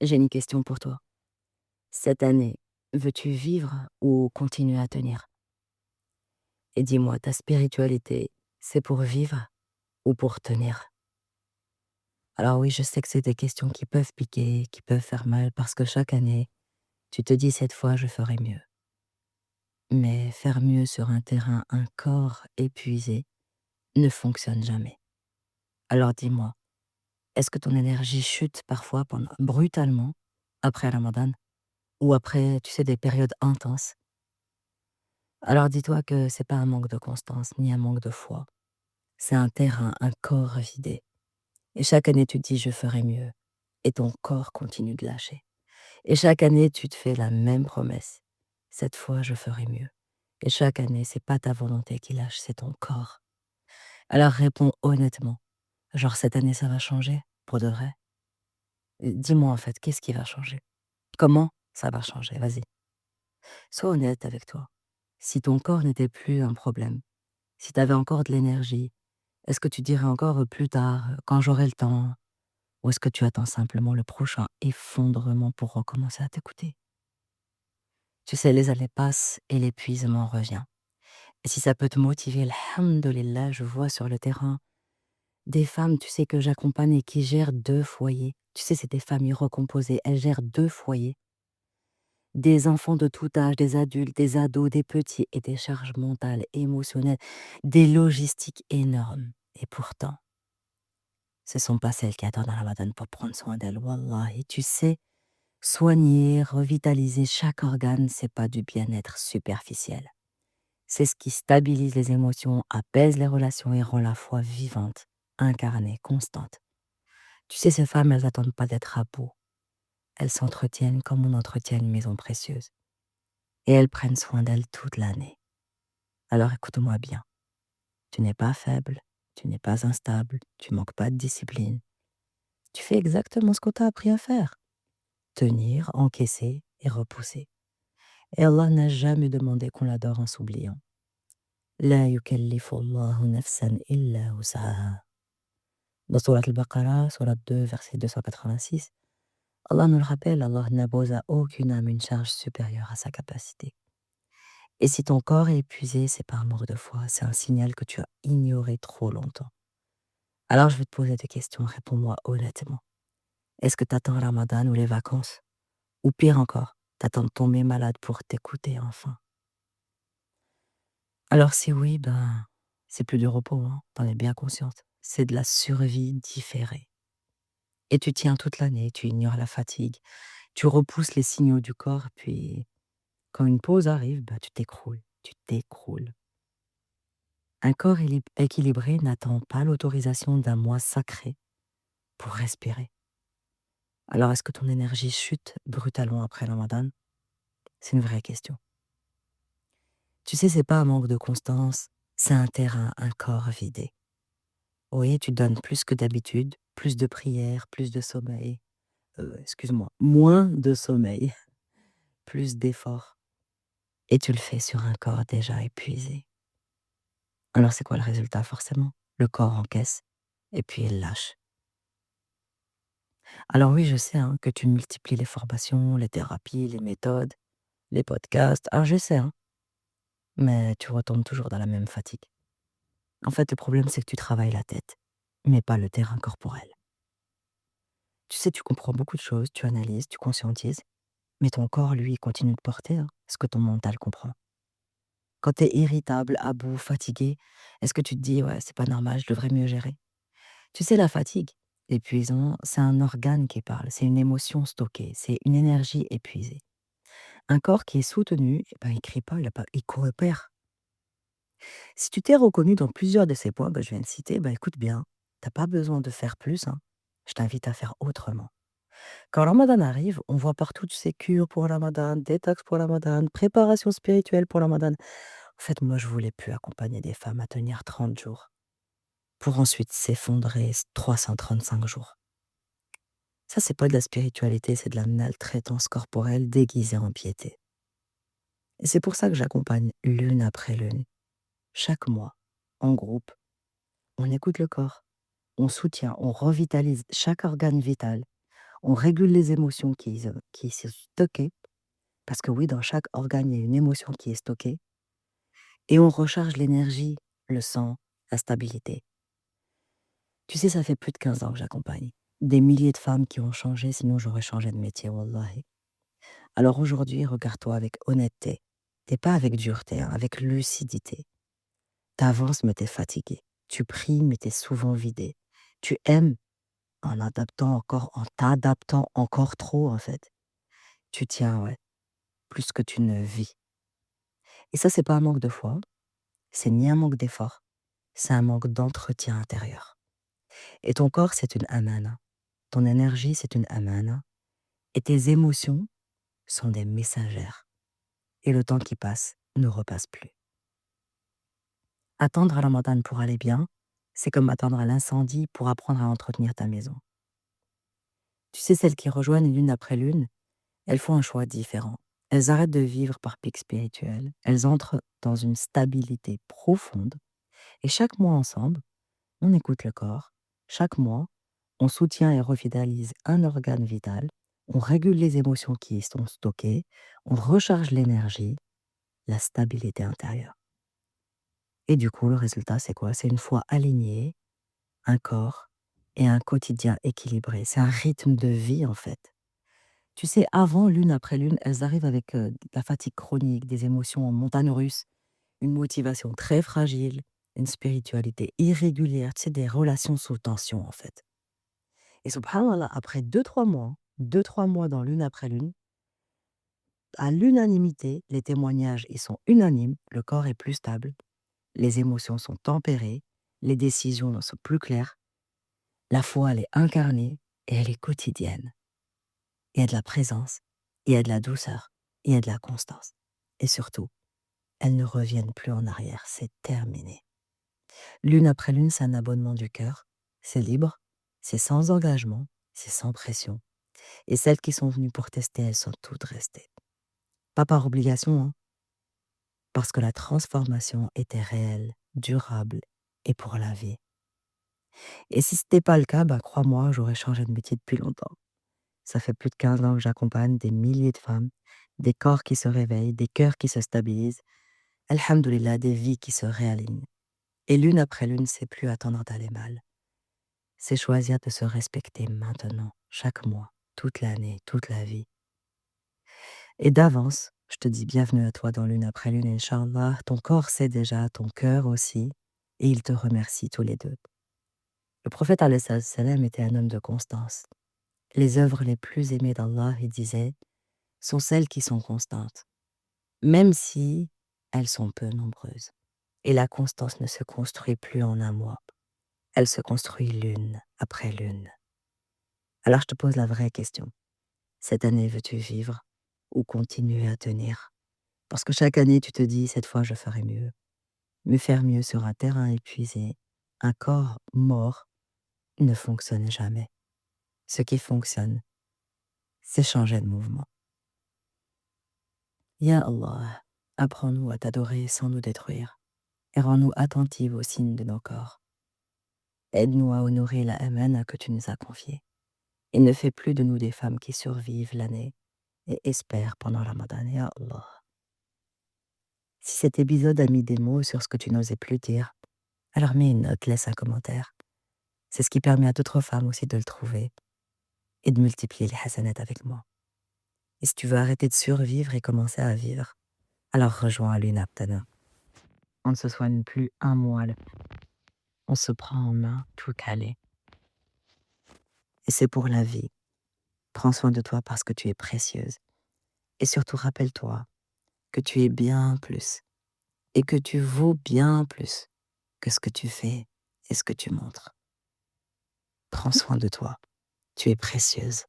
J'ai une question pour toi. Cette année, veux-tu vivre ou continuer à tenir? Et dis-moi, ta spiritualité, c'est pour vivre ou pour tenir? Alors oui, je sais que c'est des questions qui peuvent piquer, qui peuvent faire mal, parce que chaque année, tu te dis cette fois, je ferai mieux. Mais faire mieux sur un terrain, un corps épuisé, ne fonctionne jamais. Alors dis-moi, est-ce que ton énergie chute parfois brutalement après Ramadan ou après, tu sais, des périodes intenses? Alors dis-toi que c'est pas un manque de constance ni un manque de foi. C'est un terrain, un corps vidé. Et chaque année, tu te dis: «Je ferai mieux» et ton corps continue de lâcher. Et chaque année, tu te fais la même promesse: «Cette fois, je ferai mieux» et chaque année, c'est pas ta volonté qui lâche, c'est ton corps. Alors réponds honnêtement, genre cette année, ça va changer? Pour de vrai? Dis-moi, en fait, qu'est-ce qui va changer? Comment ça va changer? Vas-y. Sois honnête avec toi. Si ton corps n'était plus un problème, si tu avais encore de l'énergie, est-ce que tu dirais encore, plus tard, quand j'aurai le temps? Ou est-ce que tu attends simplement le prochain effondrement pour recommencer à t'écouter? Tu sais, les années passent et l'épuisement revient. Et si ça peut te motiver, alhamdoulilah, je vois sur le terrain des femmes, tu sais, que j'accompagne et qui gèrent 2 foyers. Tu sais, c'est des familles recomposées, elles gèrent 2 foyers. Des enfants de tout âge, des adultes, des ados, des petits et des charges mentales, émotionnelles, des logistiques énormes. Et pourtant, ce sont pas celles qui attendent Ramadan pour prendre soin d'elles. Wallahi, tu sais, soigner, revitaliser chaque organe, c'est pas du bien-être superficiel. C'est ce qui stabilise les émotions, apaise les relations et rend la foi vivante, incarnée, constante. Tu sais, ces femmes, elles attendent pas d'être à bout. Elles s'entretiennent comme on entretient une maison précieuse. Et elles prennent soin d'elles toute l'année. Alors écoute-moi bien. Tu n'es pas faible, tu n'es pas instable, tu manques pas de discipline. Tu fais exactement ce qu'on t'a appris à faire. Tenir, encaisser et repousser. Et Allah n'a jamais demandé qu'on l'adore en s'oubliant. La yukallifu Allahu nafsan illa wus'aha. Dans Surat al-Baqarah, Surat 2, verset 286, Allah nous le rappelle, Allah n'impose à aucune âme une charge supérieure à sa capacité. Et si ton corps est épuisé, c'est pas un manque de foi, c'est un signal que tu as ignoré trop longtemps. Alors je vais te poser des questions, réponds-moi honnêtement. Est-ce que t'attends le Ramadan ou les vacances? Ou pire encore, t'attends de tomber malade pour t'écouter enfin? Alors si oui, ben, c'est plus du repos, hein, t'en es bien consciente. C'est de la survie différée. Et tu tiens toute l'année, tu ignores la fatigue, tu repousses les signaux du corps, puis quand une pause arrive, bah, tu t'écroules. Un corps équilibré n'attend pas l'autorisation d'un mois sacré pour respirer. Alors est-ce que ton énergie chute brutalement après le Ramadan? C'est une vraie question. Tu sais, c'est pas un manque de constance, c'est un terrain, un corps vidé. Oui, tu donnes plus que d'habitude, plus de prières, plus de sommeil. Excuse-moi, moins de sommeil, plus d'efforts. Et tu le fais sur un corps déjà épuisé. Alors c'est quoi le résultat forcément? Le corps encaisse et puis il lâche. Alors oui, je sais, hein, que tu multiplies les formations, les thérapies, les méthodes, les podcasts. Alors je sais, hein, mais tu retombes toujours dans la même fatigue. En fait, le problème, c'est que tu travailles la tête, mais pas le terrain corporel. Tu sais, tu comprends beaucoup de choses, tu analyses, tu conscientises, mais ton corps, lui, continue de porter, hein, ce que ton mental comprend. Quand tu es irritable, à bout, fatigué, est-ce que tu te dis: «Ouais, c'est pas normal, je devrais mieux gérer»? Tu sais, la fatigue, l'épuisement, c'est un organe qui parle, c'est une émotion stockée, c'est une énergie épuisée. Un corps qui est soutenu, eh ben, il crie pas, il coopère. Si tu t'es reconnu dans plusieurs de ces points, bah, je viens de citer, bah, écoute bien, t'as pas besoin de faire plus, hein. Je t'invite à faire autrement. Quand Ramadan arrive, on voit partout, tu sais, cure pour Ramadan, détox pour Ramadan, préparation spirituelle pour Ramadan. En fait, moi, je voulais plus accompagner des femmes à tenir 30 jours pour ensuite s'effondrer 335 jours. Ça, c'est pas de la spiritualité, c'est de la maltraitance corporelle déguisée en piété. Et c'est pour ça que j'accompagne l'une après l'une, chaque mois, en groupe. On écoute le corps, on soutient, on revitalise chaque organe vital. On régule les émotions qui sont stockées, parce que oui, dans chaque organe, il y a une émotion qui est stockée, et on recharge l'énergie, le sang, la stabilité. Tu sais, ça fait plus de 15 ans que j'accompagne des milliers de femmes qui ont changé, sinon j'aurais changé de métier, wallahi. Alors aujourd'hui, regarde-toi avec honnêteté. T'es pas avec dureté, hein, avec lucidité. T'avances, mais t'es fatigué. Tu pries, mais t'es souvent vidé. Tu aimes en t'adaptant encore trop, en fait. Tu tiens, ouais, plus que tu ne vis. Et ça, c'est pas un manque de foi, c'est ni un manque d'effort, c'est un manque d'entretien intérieur. Et ton corps, c'est une amana. Ton énergie, c'est une amana. Et tes émotions sont des messagères. Et le temps qui passe ne repasse plus. Attendre à Ramadan pour aller bien, c'est comme attendre à l'incendie pour apprendre à entretenir ta maison. Tu sais, celles qui rejoignent l'une après l'une, elles font un choix différent. Elles arrêtent de vivre par pic spirituel. Elles entrent dans une stabilité profonde. Et chaque mois ensemble, on écoute le corps. Chaque mois, on soutient et revitalise un organe vital. On régule les émotions qui y sont stockées. On recharge l'énergie, la stabilité intérieure. Et du coup, le résultat, c'est quoi? C'est une foi alignée, un corps et un quotidien équilibré. C'est un rythme de vie, en fait. Tu sais, avant, l'une après l'une, elles arrivent avec de la fatigue chronique, des émotions en montagne russe, une motivation très fragile, une spiritualité irrégulière, tu sais, des relations sous tension, en fait. Et subhanallah, après 2-3 mois, 2-3 mois dans l'une après l'une, à l'unanimité, les témoignages, ils sont unanimes, le corps est plus stable, les émotions sont tempérées, les décisions sont plus claires, la foi, elle est incarnée et elle est quotidienne. Il y a de la présence, il y a de la douceur, il y a de la constance. Et surtout, elles ne reviennent plus en arrière, c'est terminé. L'une après l'une, c'est un abonnement du cœur, c'est libre, c'est sans engagement, c'est sans pression. Et celles qui sont venues pour tester, elles sont toutes restées. Pas par obligation, hein, parce que la transformation était réelle, durable et pour la vie. Et si ce n'était pas le cas, bah, crois-moi, j'aurais changé de métier depuis longtemps. Ça fait plus de 15 ans que j'accompagne des milliers de femmes, des corps qui se réveillent, des cœurs qui se stabilisent, alhamdoulilah, des vies qui se réalignent. Et l'une après l'une, c'est plus attendre d'aller mal. C'est choisir de se respecter maintenant, chaque mois, toute l'année, toute la vie. Et d'avance, je te dis bienvenue à toi dans l'une après l'une, Inch'Allah. Ton corps sait déjà, ton cœur aussi, et il te remercie tous les deux. Le prophète alayhi salam était un homme de constance. Les œuvres les plus aimées d'Allah, il disait, sont celles qui sont constantes, même si elles sont peu nombreuses. Et la constance ne se construit plus en un mois, elle se construit l'une après l'une. Alors je te pose la vraie question. Cette année, veux-tu vivre ou continuer à tenir? Parce que chaque année, tu te dis, cette fois, je ferai mieux. Mais faire mieux sur un terrain épuisé, un corps mort, ne fonctionne jamais. Ce qui fonctionne, c'est changer de mouvement. Ya Allah, apprends-nous à t'adorer sans nous détruire et rends-nous attentives aux signes de nos corps. Aide-nous à honorer la amana que tu nous as confiée et ne fais plus de nous des femmes qui survivent l'année et espèrent pendant la Ramadan, ya Allah. Si cet épisode a mis des mots sur ce que tu n'osais plus dire, alors mets une note, laisse un commentaire. C'est ce qui permet à d'autres femmes aussi de le trouver et de multiplier les hasanats avec moi. Et si tu veux arrêter de survivre et commencer à vivre, alors rejoins l'Unaptana. On ne se soigne plus un moelle. On se prend en main tout calé. Et c'est pour la vie. Prends soin de toi parce que tu es précieuse. Et surtout rappelle-toi que tu es bien plus et que tu vaux bien plus que ce que tu fais et ce que tu montres. Prends soin de toi. Tu es précieuse.